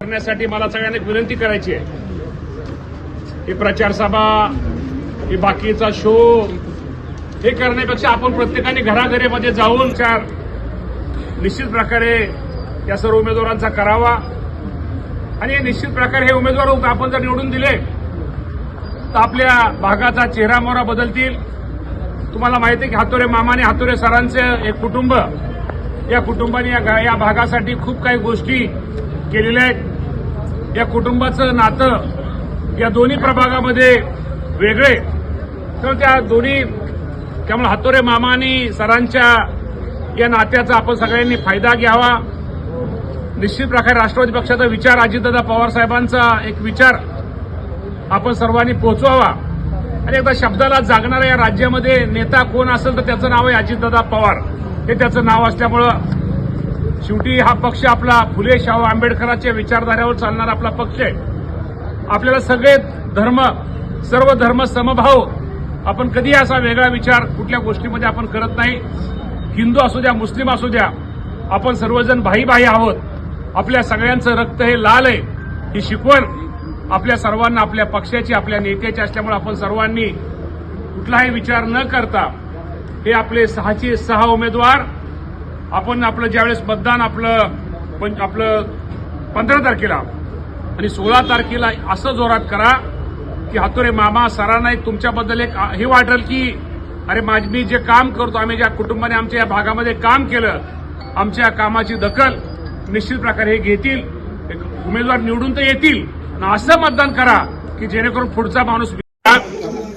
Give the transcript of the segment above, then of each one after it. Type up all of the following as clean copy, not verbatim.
करण्यासाठी मला सगळ्यांना एक विनंती करायची आहे. ही प्रचार सभा, ही बाकीचा शो हे करण्यापेक्षा आपण प्रत्येकाने घराघरेमध्ये जाऊन निश्चित प्रकारे या सर्व उमेदवारांचा करावा आणि निश्चित प्रकारे हे उमेदवार आपण जर निवडून दिले तर आपल्या भागाचा चेहरा मोहरा बदलतील. तुम्हाला माहिती आहे की हातोरे मामा आणि हातोरे सरांचे एक कुटुंब, या कुटुंबाने या भागासाठी खूप काही गोष्टी केलेल्या आहेत. या कुटुंबाचं नातं या दोन्ही प्रभागामध्ये वेगळे, तर त्या दोन्ही त्यामुळे हातोरे मामा आणि सरांच्या या नात्याचा आपण सगळ्यांनी फायदा घ्यावा. निश्चित प्रकारे राष्ट्रवादी पक्षाचा विचार, अजितदादा पवार साहेबांचा एक विचार आपण सर्वांनी पोहोचवावा आणि एकदा शब्दाला जागणारा या राज्यामध्ये नेता कोण असेल तर त्याचं नाव आहे अजितदादा पवार. हे त्याचं नाव असल्यामुळं शेवटी हा पक्ष आपला फुले शाहू आंबेडकरांच्या विचारधाऱ्यावर चालणारा आपला पक्ष आहे. आपल्याला सगळे धर्म, सर्व धर्म समभाव, आपण कधी असा वेगळा विचार कुठल्या गोष्टीमध्ये आपण करत नाही. हिंदू असू द्या, मुस्लिम असू द्या, आपण सर्वजण भाई भाई आहोत. आपल्या सगळ्यांचं रक्त हे लाल आहे, ही शिकवण आपल्या सर्वांना आपल्या पक्षाची, आपल्या नेत्याची असल्यामुळे आपण सर्वांनी कुठलाही विचार न करता हे आपले 6चे 6 उमेदवार आपण आपलं ज्यावेळेस मतदान आपलं 15 तारखेला आणि 16 तारखेला असं जोरात करा की हातोरे मामा सरांना तुमच्याबद्दल एक हे वाटेल की अरे मी जे काम करतो, आम्ही ज्या कुटुंबाने आमच्या या भागामध्ये काम केलं, आमच्या कामाची दखल निश्चित प्रकारे हे घेतील. उमेदवार निवडून तर येतील, असं मतदान करा की जेणेकरून पुढचा माणूस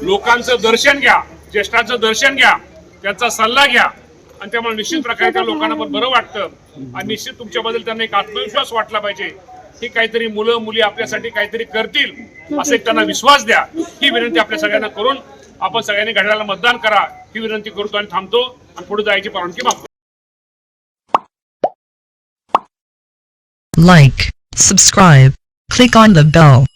लोकांचं दर्शन घ्या, ज्येष्ठांचं दर्शन घ्या, त्यांचा सल्ला घ्या आणि त्यामुळे निश्चित प्रकारे त्या लोकांना पण बरं वाटतं आणि निश्चित तुमच्याबद्दल त्यांना एक आत्मविश्वास वाटला पाहिजे की काहीतरी मुलं मुली आपल्यासाठी काहीतरी करतील असं एक त्यांना विश्वास द्या. ही विनंती आपल्या सगळ्यांना करून आपण सगळ्यांनी घड्याळाला मतदान करा ही विनंती करतो आणि थांबतो आणि पुढे जायची परवानगी मागतो. Like, subscribe, click on the bell.